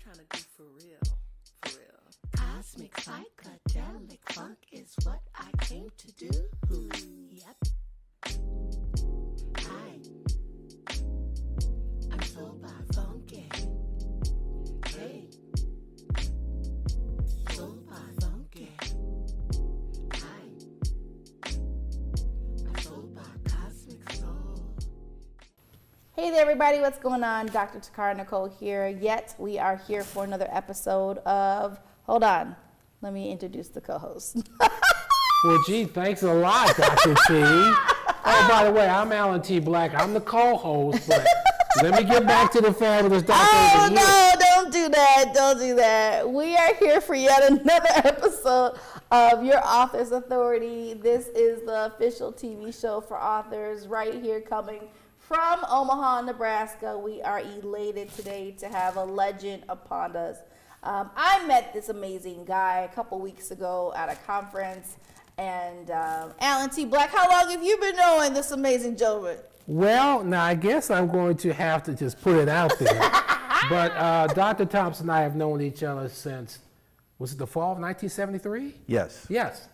kind of do for real. Cosmic psychedelic funk is what I came to do. Yep. Hi. I'm so by funky. Hey. So by funky. Hi. I'm so by cosmic soul. Hey there, everybody. What's going on? Dr. Takara Nicole here. We are here for another episode of, hold on, let me introduce the co-host. Well, gee, thanks a lot, Dr. T. Oh, by the way, I'm Alan T. Black. I'm the co-host, but let me get back to the fabulous Dr. Oh, no, don't do that. Don't do that. We are here for yet another episode of Your Author's Authority. This is the official TV show for authors right here coming from Omaha, Nebraska. We are elated today to have a legend upon us. I met this amazing guy a couple weeks ago at a conference. And Alan T. Black, how long have you been knowing this amazing gentleman? Well, now I guess I'm going to have to just put it out there. But Dr. Thompson and I have known each other since, was it the fall of 1973? Yes. Yes.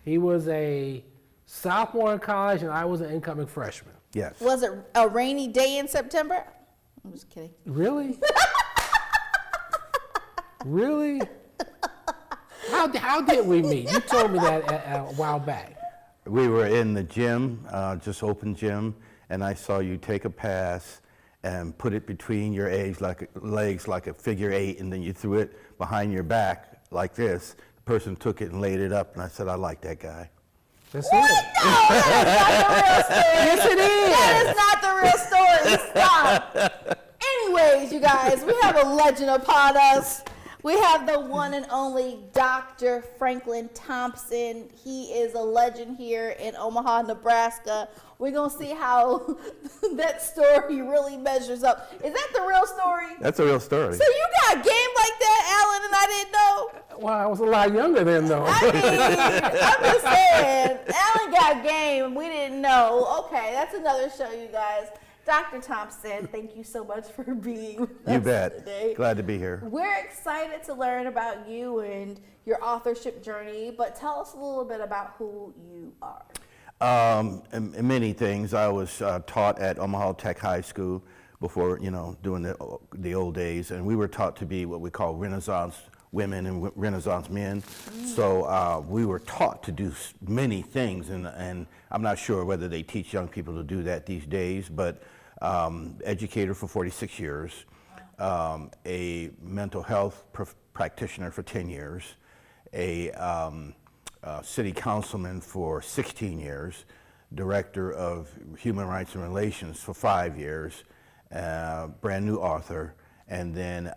He was a sophomore in college and I was an incoming freshman. Yes. Was it a rainy day in September? I'm just kidding. Really? Really? How did we meet? You told me that a while back. We were in the gym, just open gym, and I saw you take a pass and put it between your legs like a figure 8, and then you threw it behind your back like this. The person took it and laid it up, and I said, I like that guy. That's What? it. No, that's not the real story. Yes, it is. That is not the real story. Stop. Anyways, you guys, we have a legend upon us. We have the one and only Dr. Franklin Thompson. He is a legend here in Omaha, Nebraska. We're going to see how that story really measures up. Is that the real story? That's a real story. So you got game like that, Alan, and I didn't know? Well, I was a lot younger then, though. I mean, I'm just saying, Alan got game, we didn't know. Okay, that's another show, you guys. Dr. Thompson, thank you so much for being with us You bet. today. Glad to be here. We're excited to learn about you and your authorship journey, but tell us a little bit about who you are. Many things. I was taught at Omaha Tech High School before, doing the old days, and we were taught to be what we call Renaissance women and Renaissance men. So we were taught to do many things, and I'm not sure whether they teach young people to do that these days, but educator for 46 years, a mental health practitioner for 10 years, a city councilman for 16 years, director of human rights and relations for 5 years, brand new author, and then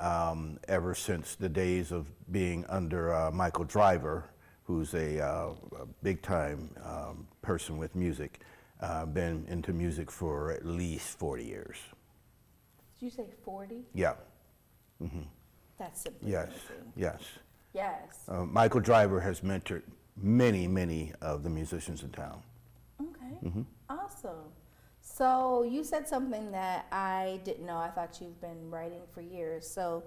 ever since the days of being under Michael Driver, who's a big-time person with music, been into music for at least 40 years. Did you say 40? Yeah. Mm-hmm. That's simply Yes. amazing. Yes. Yes. Michael Driver has mentored many of the musicians in town. Okay. Mm-hmm. Awesome. So you said something that I didn't know. I thought you've been writing for years. So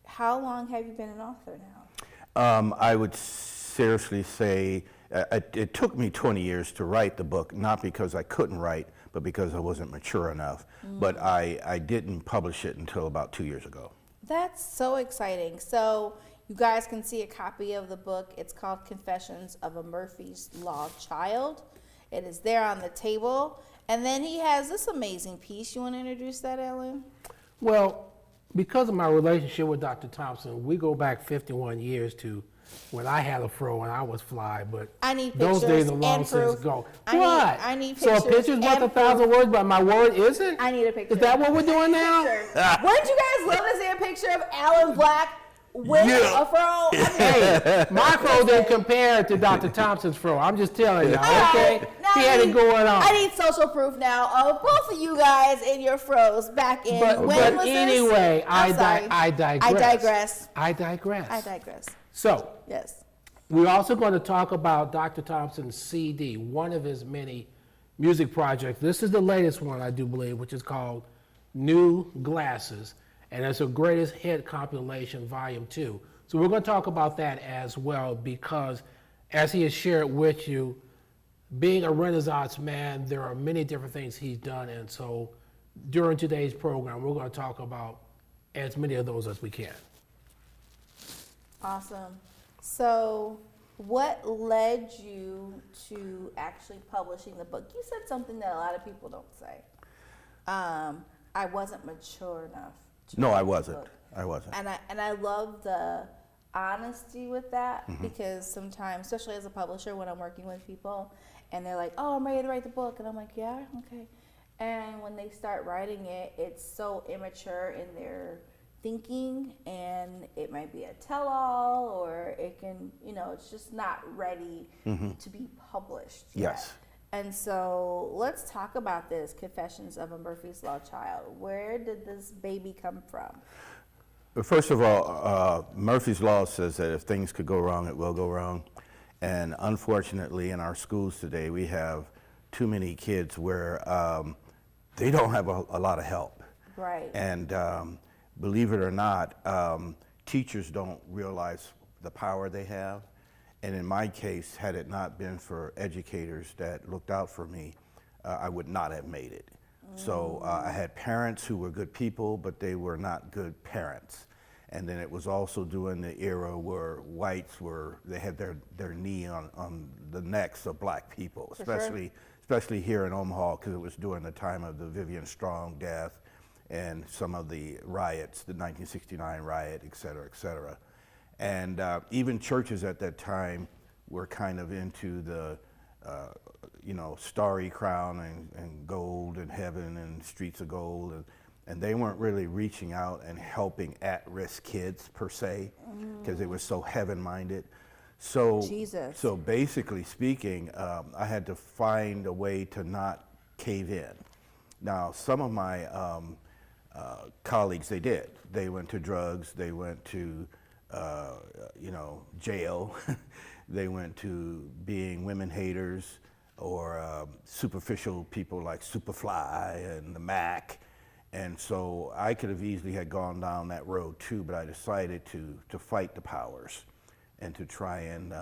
how long have you been an author now? I would seriously say it took me 20 years to write the book, not because I couldn't write, but because I wasn't mature enough. But I didn't publish it until about 2 years ago. That's so exciting. So you guys can see a copy of the book. It's called Confessions of a Murphy's Law Child. It is there on the table. And then he has this amazing piece. You want to introduce that, Ellen? Well, because of my relationship with Dr. Thompson, we go back 51 years to when I had a fro and I was fly, but I need those pictures days are long and since proof. gone. I need pictures. So a picture's worth and 1,000 words, but my word isn't? I need a picture. Is that what we're doing now? Wouldn't you guys love to see a picture of Alan Black with a fro? Hey, my fro didn't compare to Dr. Thompson's fro. I'm just telling y'all, okay? Now He had it going on. I need social proof now of both of you guys in your fros back in when was anyway, this? I'm sorry. I digress. I I digress. So, yes. we're also going to talk about Dr. Thompson's CD, one of his many music projects. This is the latest one, I do believe, which is called New Glasses. and it's a greatest hit compilation, volume 2. So we're going to talk about that as well, because as he has shared with you, being a Renaissance man, there are many different things he's done, and so during today's program, we're going to talk about as many of those as we can. Awesome. So, what led you to actually publishing the book? You said something that a lot of people don't say. I wasn't mature enough. No, I write the wasn't. book. I wasn't. And I love the honesty with that, because sometimes, especially as a publisher, when I'm working with people and they're like, "Oh, I'm ready to write the book," and I'm like, "Yeah, okay." And when they start writing it, it's so immature in their thinking, and it might be a tell-all, or it can, it's just not ready to be published yet. Yes. And so let's talk about this, Confessions of a Murphy's Law Child. Where did this baby come from? But first of all, Murphy's Law says that if things could go wrong, it will go wrong. And unfortunately, in our schools today, we have too many kids where they don't have a lot of help. Right. And believe it or not, teachers don't realize the power they have. And in my case, had it not been for educators that looked out for me, I would not have made it. So I had parents who were good people, but they were not good parents. And then it was also during the era where whites they had their knee on the necks of black people, especially here in Omaha, because it was during the time of the Vivian Strong death and some of the riots, the 1969 riot, et cetera, et cetera. And even churches at that time were kind of into the, starry crown and gold and heaven and streets of gold. And they weren't really reaching out and helping at-risk kids per se, because they were so heaven-minded. So, Jesus. So basically speaking, I had to find a way to not cave in. Now, some of my colleagues, they did. They went to drugs. They went to, jail. They went to being women haters or superficial people like Superfly and the Mac. And so I could have easily had gone down that road too, but I decided to fight the powers and to try and,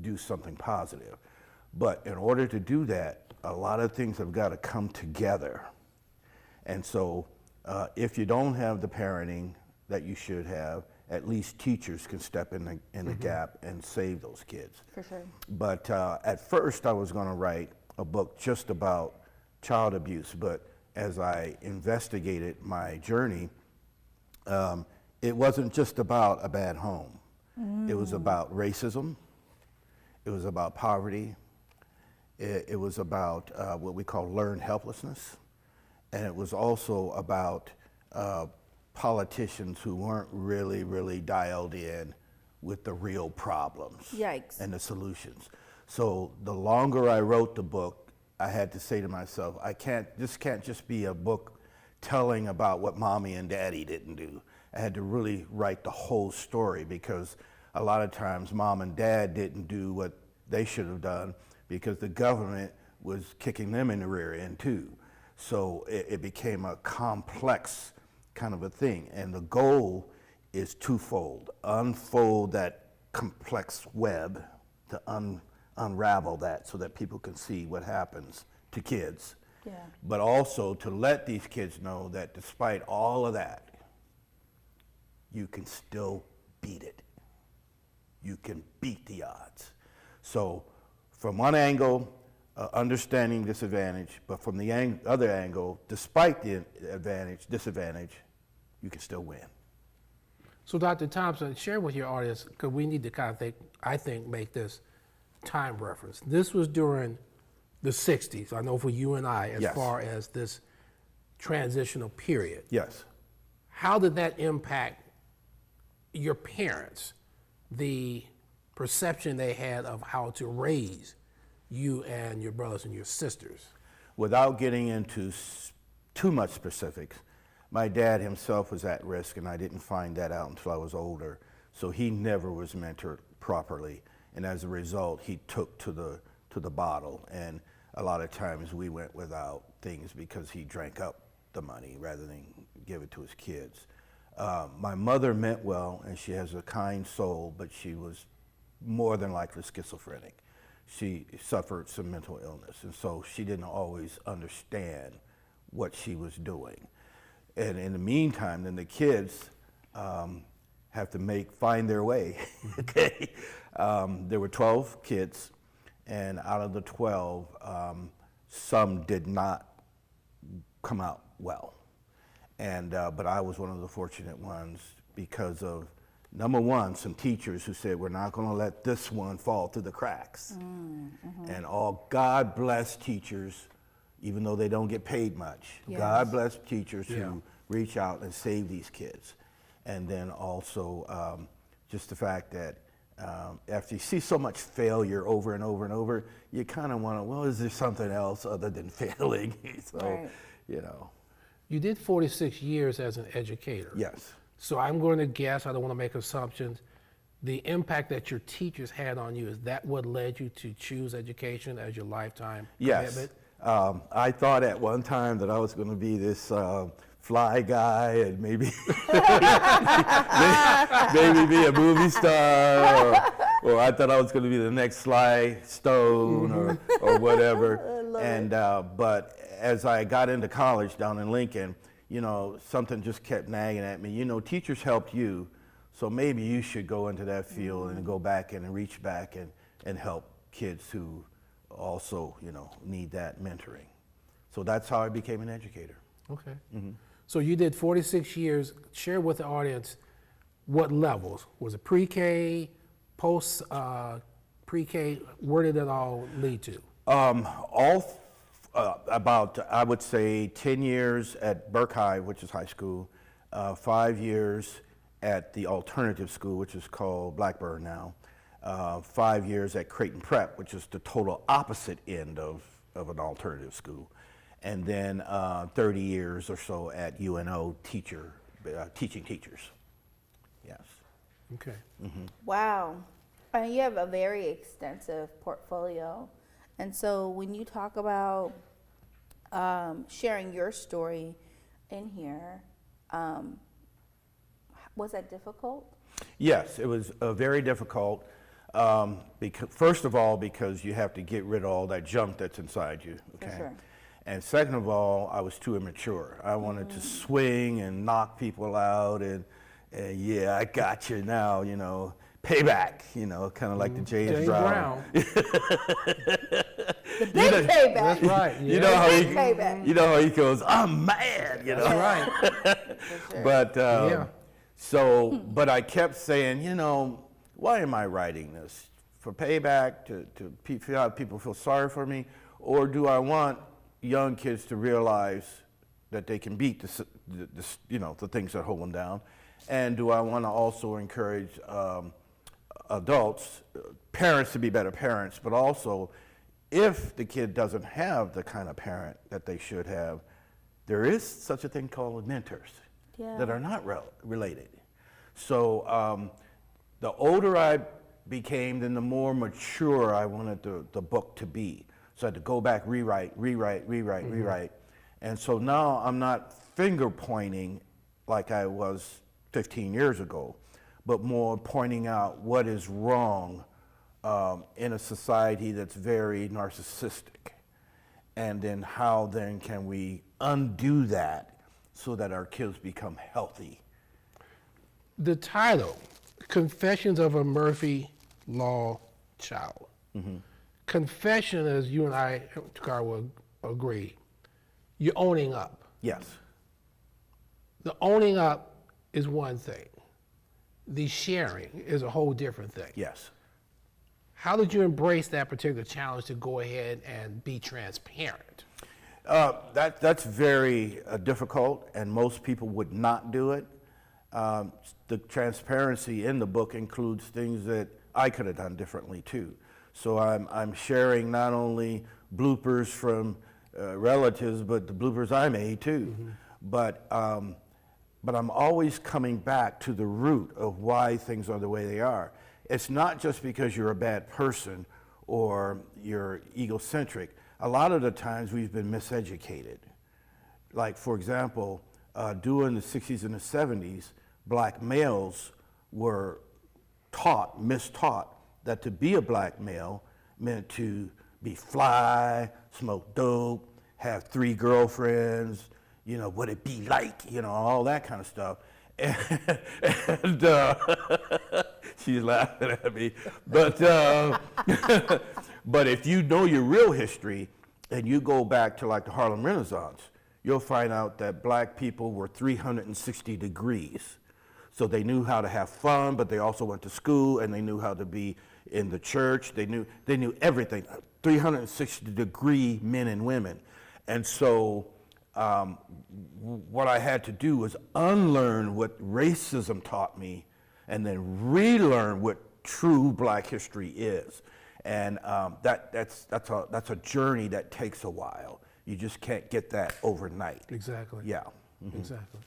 do something positive. But in order to do that, a lot of things have got to come together. And so if you don't have the parenting that you should have, at least teachers can step in the gap and save those kids. For sure. But at first I was going to write a book just about child abuse, but as I investigated my journey, it wasn't just about a bad home. It was about racism. It was about poverty. It was about what we call learned helplessness. And it was also about politicians who weren't really dialed in with the real problems. Yikes. And the solutions. So the longer I wrote the book, I had to say to myself, this can't just be a book telling about what mommy and daddy didn't do. I had to really write the whole story, because a lot of times mom and dad didn't do what they should have done because the government was kicking them in the rear end too. So it became a complex kind of a thing. And the goal is twofold: unfold that complex web, to unravel that so that people can see what happens to kids. Yeah. But also to let these kids know that despite all of that, you can still beat it. You can beat the odds. So from one angle, understanding disadvantage, but from the other angle, despite the disadvantage, you can still win. So Dr. Thompson, share with your audience, because we need to kind of make this time reference. This was during the 60s, I know for you and I, as Yes. far as this transitional period. Yes. How did that impact your parents, the perception they had of how to raise you and your brothers and your sisters? Without getting into too much specifics, my dad himself was at risk, and I didn't find that out until I was older. So he never was mentored properly, and as a result, he took to the bottle. And a lot of times we went without things because he drank up the money rather than give it to his kids. My mother meant well, and she has a kind soul, but she was more than likely schizophrenic. She suffered some mental illness, and so she didn't always understand what she was doing. And in the meantime, then the kids have to find their way. Okay, there were 12 kids, and out of the 12, some did not come out well. And but I was one of the fortunate ones because of, number one, some teachers who said, we're not going to let this one fall through the cracks. And all God bless teachers, even though they don't get paid much. Yes. God bless teachers who reach out and save these kids. And then also just the fact that after you see so much failure over and over and over, you kind of want to, well, is there something else other than failing? So, Right. you know. You did 46 years as an educator. Yes. So I'm going to guess, I don't want to make assumptions, the impact that your teachers had on you, is that what led you to choose education as your lifetime Yes. commitment? I thought at one time that I was going to be this fly guy and maybe maybe be a movie star, or I thought I was going to be the next Sly Stone or whatever. And but as I got into college down in Lincoln, you know, something just kept nagging at me. You know, teachers helped you, so maybe you should go into that field and go back and reach back and help kids who also, you know, need that mentoring. So that's how I became an educator. Okay. So you did 46 years. Share with the audience what levels. Was it pre-K, post pre-K? Where did it all lead to? About, I would say, 10 years at Burke High, which is high school, 5 years at the alternative school, which is called Blackburn now, 5 years at Creighton Prep, which is the total opposite end of an alternative school, and then 30 years or so at UNO teaching teachers. Yes. Okay. Wow. You have a very extensive portfolio. And so when you talk about sharing your story in here, was that difficult? Yes, it was very difficult. Because, first of all, because you have to get rid of all that junk that's inside you. Okay. For sure. And second of all, I was too immature. I wanted to swing and knock people out, and yeah, I got you now, you know, payback, you know, kind of like the James Brown. The big payback. That's right. Yeah. You know how he, Payback. you know how he goes, I'm mad, you know. Right. For sure. But Yeah. but I kept saying, you know, why am I writing this? For payback, to have people feel sorry for me, or do I want young kids to realize that they can beat the things that hold them down, and do I want to also encourage adults, parents to be better parents, but also if the kid doesn't have the kind of parent that they should have, there is such a thing called mentors that are not related. So the older I became, then the more mature I wanted the book to be. So I had to go back, rewrite. And so now I'm not finger pointing like I was 15 years ago, but more pointing out what is wrong in a society that's very narcissistic. And then how then can we undo that so that our kids become healthy? The title, Confessions of a Murphy Law Child. Confession, as you and I, Takara, will agree, you're owning up. Yes. The owning up is one thing. The sharing is a whole different thing. Yes. How did you embrace that particular challenge to go ahead and be transparent? That's very difficult, and most people would not do it. The transparency in the book includes things that I could have done differently too. So I'm sharing not only bloopers from relatives, but the bloopers I made too. But I'm always coming back to the root of why things are the way they are. It's not just because you're a bad person or you're egocentric. A lot of the times we've been miseducated. Like, for example, during the 60s and the 70s, black males were mistaught that to be a black male meant to be fly, smoke dope, have 3 girlfriends, what it be like, all that kind of stuff. And she's laughing at me. But, but if you know your real history and you go back to like the Harlem Renaissance, you'll find out that black people were 360 degrees. So they knew how to have fun, but they also went to school and they knew how to be in the church. They knew everything, 360 degree men and women. And so what I had to do was unlearn what racism taught me and then relearn what true black history is. And that's a journey that takes a while. You just can't get that overnight. Exactly. Yeah. Mm-hmm. Exactly.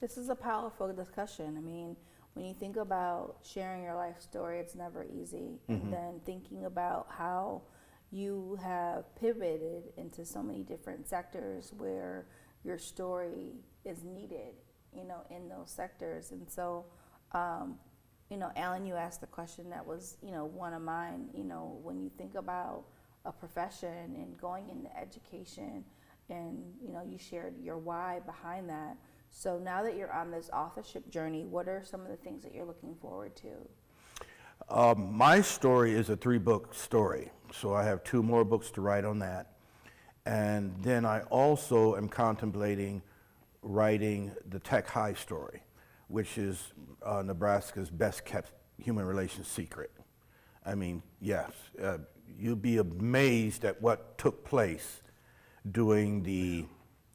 This is a powerful discussion. I mean, when you think about sharing your life story, it's never easy. And then thinking about how you have pivoted into so many different sectors where your story is needed, in those sectors. And so, Alan, you asked the question that was, one of mine, when you think about a profession and going into education and, you shared your why behind that. So now that you're on this authorship journey, what are some of the things that you're looking forward to? My story is a 3-book story, so I have 2 more books to write on that. And then I also am contemplating writing the Tech High story, which is Nebraska's best kept human relations secret. I mean, yes, you'd be amazed at what took place during the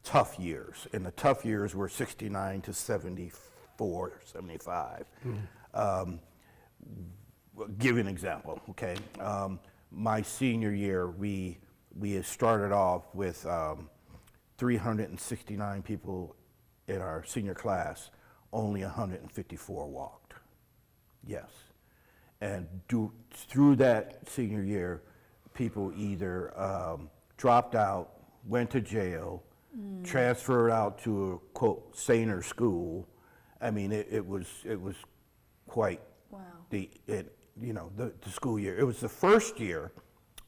tough years. And the tough years were 69 to 74, 75. Give you an example, okay? My senior year, we had started off with 369 people in our senior class. Only 154 walked. Yes. And through that senior year, people either dropped out, went to jail, transferred out to a quote saner school. I mean, it was quite the school year. It was the first year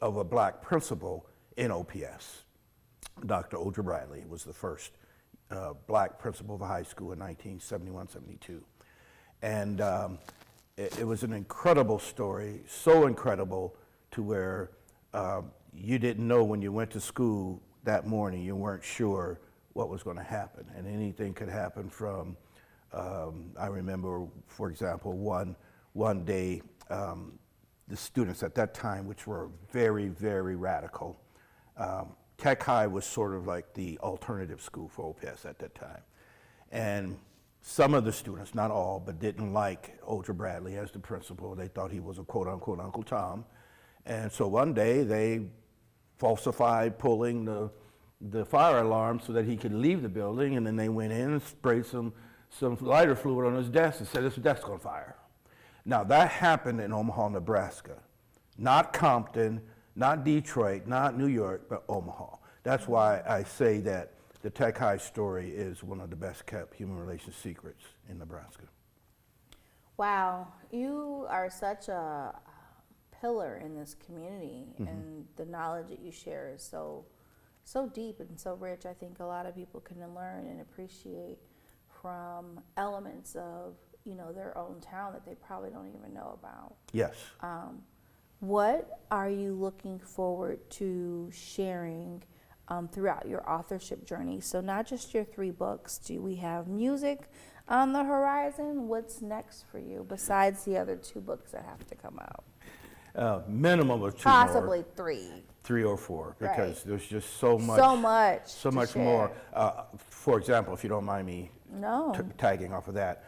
of a black principal in OPS. Dr. Odra Bradley was the first black principal of a high school in 1971-72. And it was an incredible story, so incredible to where you didn't know when you went to school that morning, you weren't sure what was going to happen. And anything could happen from, I remember, for example, one day, the students at that time, which were very, very radical, Tech High was sort of like the alternative school for OPS at that time. And some of the students, not all, but didn't like Odra Bradley as the principal. They thought he was a quote unquote Uncle Tom. And so one day they falsified pulling the fire alarm so that he could leave the building, and then they went in and sprayed some lighter fluid on his desk and said his desk on fire. Now that happened in Omaha, Nebraska, not Compton, not Detroit, not New York, but Omaha. That's why I say that the Tech High story is one of the best kept human relations secrets in Nebraska. Wow, you are such a pillar in this community, and the knowledge that you share is so deep and so rich. I think a lot of people can learn and appreciate from elements of their own town that they probably don't even know about. Yes. What are you looking forward to sharing throughout your authorship journey? So not just your 3 books. Do we have music on the horizon? What's next for you besides the other 2 books that have to come out? Minimum of 2 Possibly more. 3. 3 or 4, because Right. there's just so much So much to more. share. For example, if you don't mind me No. tagging off of that,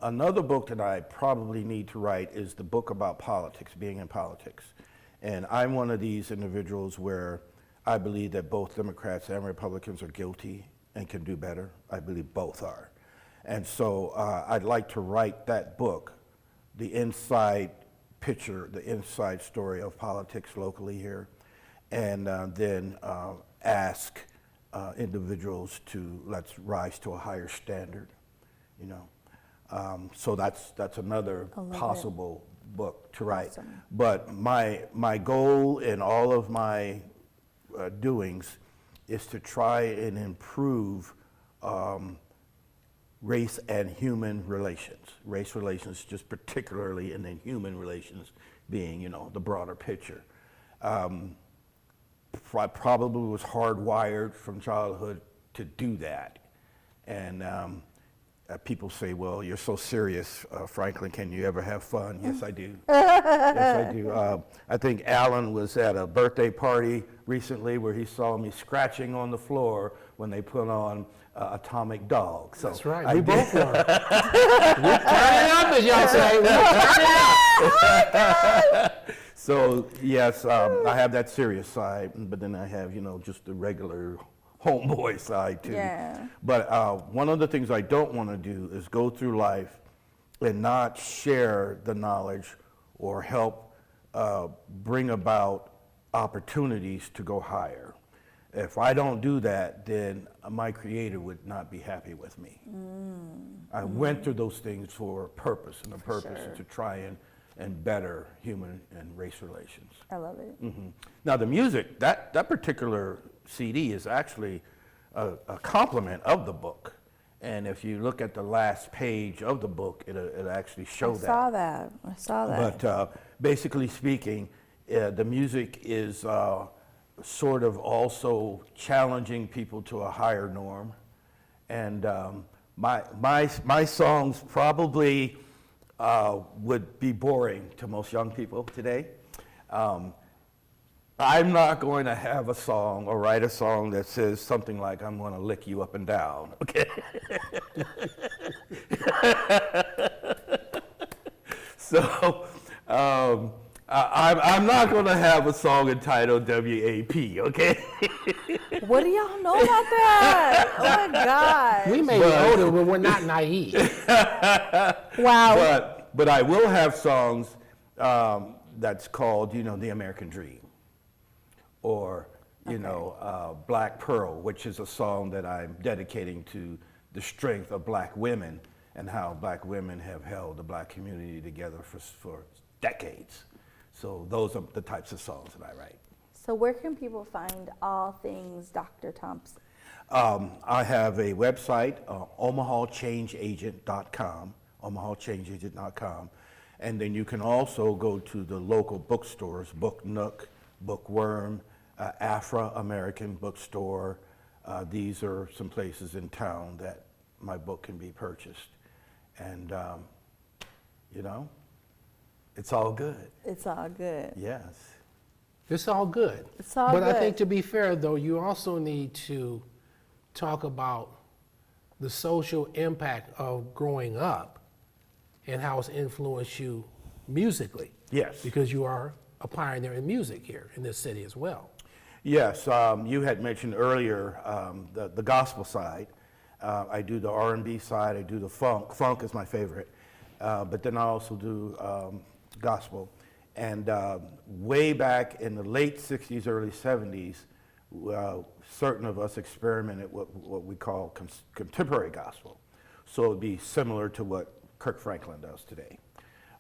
another book that I probably need to write is the book about politics, being in politics. And I'm one of these individuals where I believe that both Democrats and Republicans are guilty and can do better. I believe both are. And so I'd like to write that book, the inside picture, the inside story of politics locally here, and then ask individuals to let's rise to a higher standard, you know. So that's another possible book to write. Awesome. But my goal in all of my doings is to try and improve race and human relations. Race relations, just particularly, and then human relations being, you know, the broader picture. I probably was hardwired from childhood to do that. And people say, well, you're so serious, Franklin, can you ever have fun? Yes, I do. Yes, I do. I think Alan was at a birthday party recently where he saw me scratching on the floor when they put on Atomic Dog. So that's right. We both were. We turn it up, as y'all say. We turn it up. So yes, I have that serious side, but then I have, you know, just the regular homeboy side too. Yeah. But one of the things I don't want to do is go through life and not share the knowledge or help bring about opportunities to go higher. If I don't do that, then my Creator would not be happy with me. I went through those things for a purpose, and the purpose is to try and better human and race relations. I love it. Now the music, that particular CD is actually a complement of the book. And if you look at the last page of the book, it actually shows that. I saw that. But basically speaking, the music is sort of also challenging people to a higher norm. And my songs probably would be boring to most young people today. I'm not going to have a song or write a song that says something like, I'm going to lick you up and down, okay? So I'm not going to have a song entitled WAP, okay? What do y'all know about that? Oh my God. We may be older, but we're not naive. Wow. But I will have songs that's called, you know, The American Dream, or, you know, Black Pearl, which is a song that I'm dedicating to the strength of black women and how black women have held the black community together for decades. So those are the types of songs that I write. So where can people find all things Dr. Thompson? I have a website, omahachangeagent.com, omahachangeagent.com. And then you can also go to the local bookstores, Book Nook, Bookworm, Afro-American Bookstore. These are some places in town that my book can be purchased. And, you know, it's all good. It's all good. Yes. It's all good. It's all but good. I think, to be fair, though, you also need to talk about the social impact of growing up and how it's influenced you musically. Yes. Because you are a pioneer in music here in this city as well. Yes, you had mentioned earlier the gospel side. I do the R&B side, I do the funk. Funk is my favorite. But then I also do gospel. And way back in the late 60s, early 70s, certain of us experimented with what we call contemporary gospel. So it would be similar to what Kirk Franklin does today.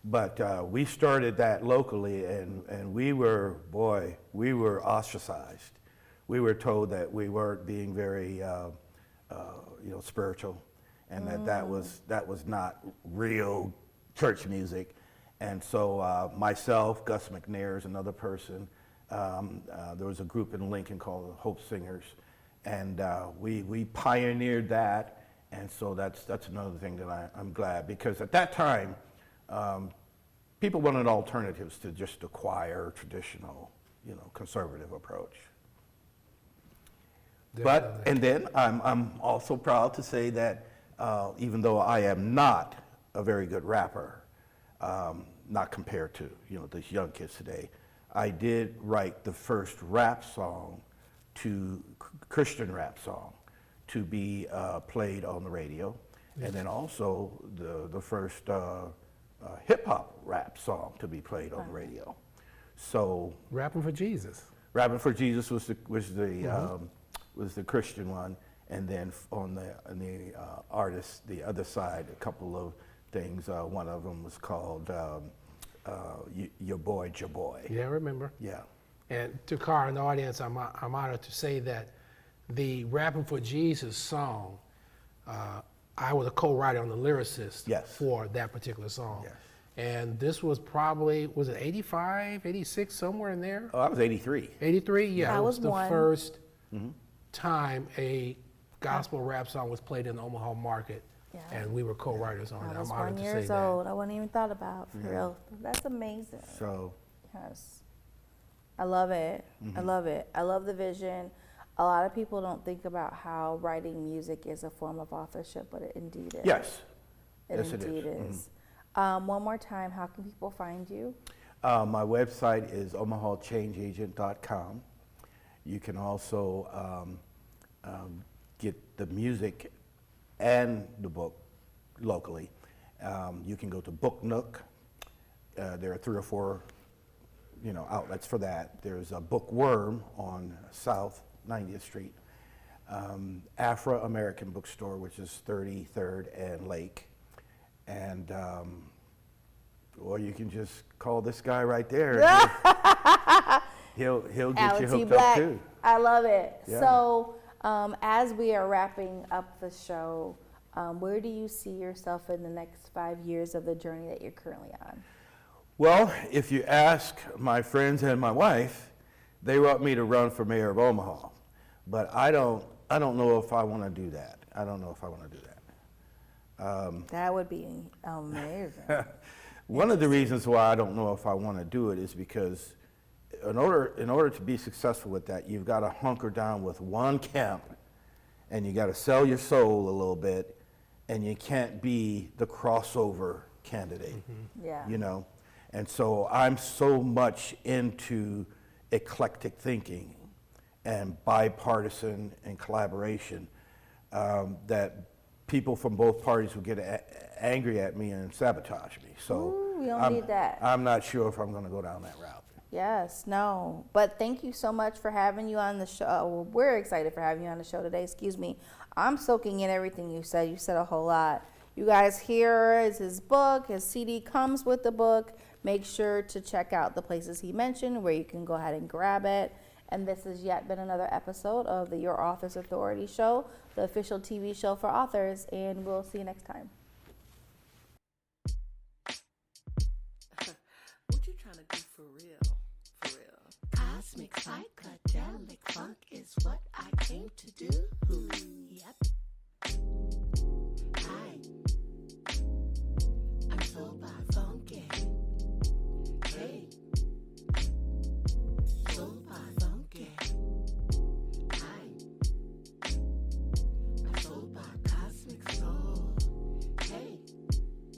But we started that locally, and we were ostracized. We were told that we weren't being very, spiritual, and that was not real church music. And so myself, Gus McNair is another person. There was a group in Lincoln called the Hope Singers, and we pioneered that. And so that's another thing that I'm glad, because at that time, people wanted alternatives to just the choir, traditional, conservative approach. Definitely. And then I'm also proud to say that even though I am not a very good rapper, not compared to these young kids today, I did write the first rap song, Christian rap song, to be played on the radio, and then also the first hip hop rap song to be played on the radio. So Rapping for Jesus. Rapping for Jesus was the was the Christian one, and then on the artist, the other side, a couple of things. One of them was called Your Boy, Your Boy. Yeah, I remember. Yeah. And to Carr and the audience, I'm honored to say that the Rapping for Jesus song, I was a co-writer on the lyricist Yes. for that particular song. Yes. And this was probably, was it 85, 86, somewhere in there? Oh, I was 83. 83? Yeah, I it was was the one. first time a gospel rap song was played in the Omaha market. Yeah. And we were co-writers on it. I was I'm honored 1 to say years that. old. I wasn't even thought about, for real. That's amazing. So, Yes. I love it. I love it. I love the vision. A lot of people don't think about how writing music is a form of authorship, but it indeed is. yes. It Yes, it indeed is. is. One more time, how can people find you? My website is omahachangeagent.com. You can also get the music and the book locally. You can go to Book Nook. There are 3 or 4, outlets for that. There's a Bookworm on South 90th Street. Afro-American Bookstore, which is 33rd and Lake. And, or you can just call this guy right there. He'll get Alan you T. hooked Black. up too. I love it. Yeah. So, as we are wrapping up the show, where do you see yourself in the next 5 years of the journey that you're currently on? Well, if you ask my friends and my wife, they want me to run for mayor of Omaha, but I don't know if I want to do that. I don't know if I want to do that. That would be amazing. One of the reasons why I don't know if I want to do it is because in order to be successful with that, you've got to hunker down with one camp, and you got to sell your soul a little bit, and you can't be the crossover candidate. Yeah. And so I'm so much into eclectic thinking and bipartisan and collaboration that people from both parties will get angry at me and sabotage me. So Ooh, we don't need that. I'm not sure if I'm going to go down that route. Yes, no. But thank you so much for having you on the show. Well, we're excited for having you on the show today. Excuse me. I'm soaking in everything you said. You said a whole lot. You guys, here is his book. His CD comes with the book. Make sure to check out the places he mentioned where you can go ahead and grab it. And this has yet been another episode of the Your Author's Authority Show, the official TV show for authors. And we'll see you next time. What you trying to do for real? For real. Cosmic psychedelic funk is what I came to do. Yep.